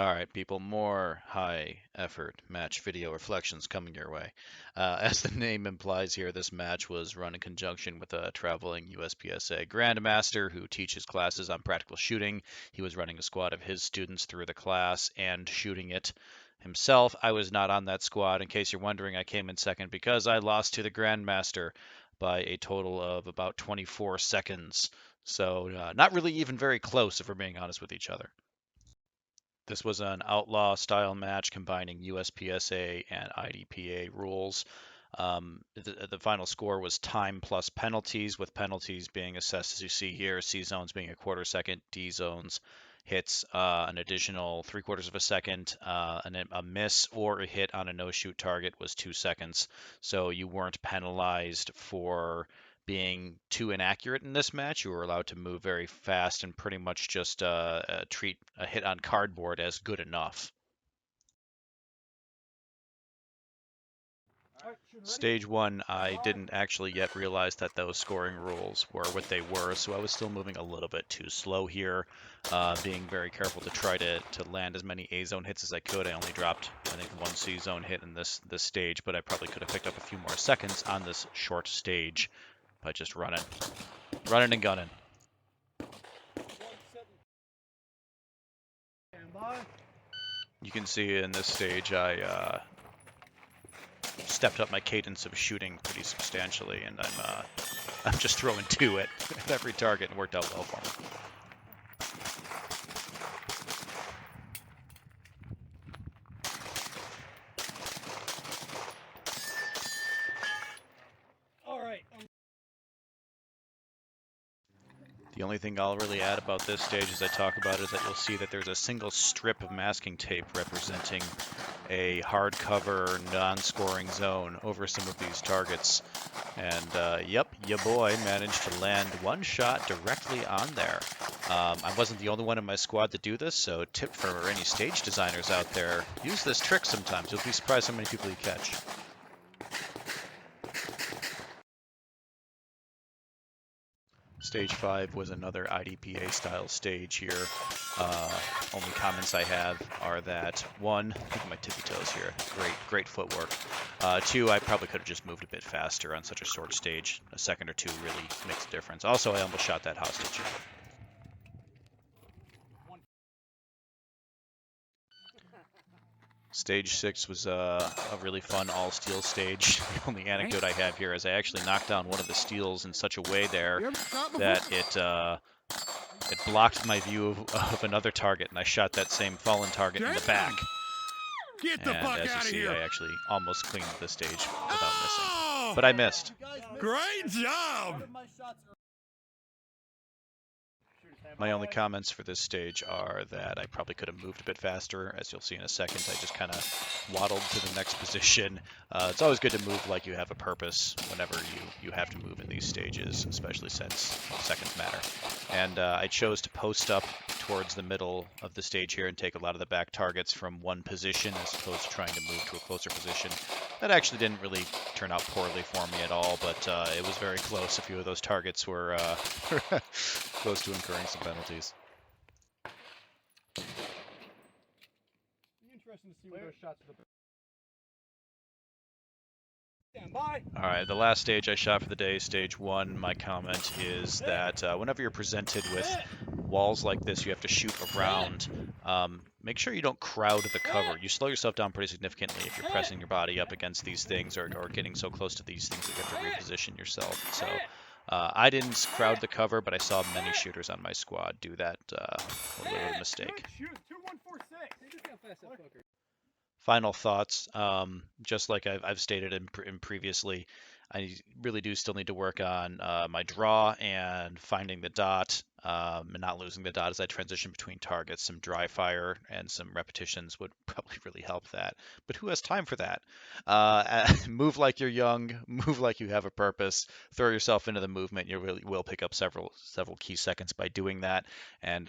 All right, people, more high effort match video reflections coming your way. As the name implies here, this match was run in conjunction with a traveling USPSA Grandmaster who teaches classes on practical shooting. He was running a squad of his students through the class and shooting it himself. I was not on that squad. In case you're wondering, I came in second because I lost to the Grandmaster by a total of about 24 seconds. So, not really even very close if we're being honest with each other. This was an outlaw style match combining USPSA and IDPA rules. The final score was time plus penalties, with penalties being assessed as you see here, C zones being a quarter second, D zones hits an additional 3/4 of a second, and then a miss or a hit on a no shoot target was 2 seconds. So you weren't penalized for being too inaccurate in this match. You were allowed to move very fast and pretty much just treat a hit on cardboard as good enough. Stage one, I didn't actually yet realize that those scoring rules were what they were, so I was still moving a little bit too slow here, being very careful to try to land as many A zone hits as I could. I only dropped, I think, one C zone hit in this stage, but I probably could have picked up a few more seconds on this short stage by just running and gunning. You can see in this stage I stepped up my cadence of shooting pretty substantially, and I'm just throwing two at every target, and worked out well for me. The only thing I'll really add about this stage as I talk about it is that you'll see that there's a single strip of masking tape representing a hardcover non-scoring zone over some of these targets. And yep, your boy managed to land one shot directly on there. I wasn't the only one in my squad to do this, so tip for any stage designers out there, use this trick sometimes. You'll be surprised how many people you catch. Stage 5 was another IDPA style stage here. Only comments I have are that, one, look at my tippy toes here, great footwork. Two, I probably could have just moved a bit faster on such a short stage. A second or two really makes a difference. Also, I almost shot that hostage. Stage 6 was a really fun all-steel stage. The only anecdote I have here is I actually knocked down one of the steels in such a way there that it blocked my view of another target, and I shot that same fallen target in the back. Get the fuck as you out of see, here! I actually almost cleaned the stage without missing. But I missed. Great job! My only comments for this stage are that I probably could have moved a bit faster. As you'll see in a second, I just kind of waddled to the next position. It's always good to move like you have a purpose whenever you have to move in these stages, especially since seconds matter. And I chose to post up towards the middle of the stage here and take a lot of the back targets from one position as opposed to trying to move to a closer position. That actually didn't really turn out poorly for me at all, but it was very close. A few of those targets were close to incurring some penalties. Interesting to see where those shots are. Stand by. All right, the last stage I shot for the day, stage 1, my comment is that whenever you're presented with walls like this, you have to shoot around. Make sure you don't crowd the cover. You slow yourself down pretty significantly if you're pressing your body up against these things or getting so close to these things that you have to reposition yourself. So I didn't crowd the cover, but I saw many shooters on my squad do that. A little mistake. Shoot, 2146. Final thoughts, just like I've stated in previously, I really do still need to work on my draw and finding the dot and not losing the dot as I transition between targets. Some dry fire and some repetitions would probably really help that. But who has time for that? Move like you're young, move like you have a purpose, throw yourself into the movement. You really will pick up several key seconds by doing that. And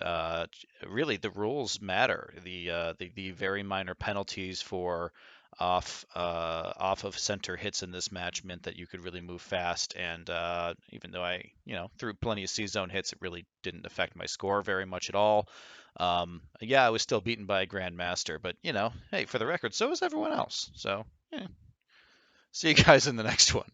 really, the rules matter. The very minor penalties for off of center hits in this match meant that you could really move fast. And even though I threw plenty of C zone hits, it really didn't affect my score very much at all. Yeah, I was still beaten by a Grandmaster, but hey, for the record, so is everyone else. So, see you guys in the next one.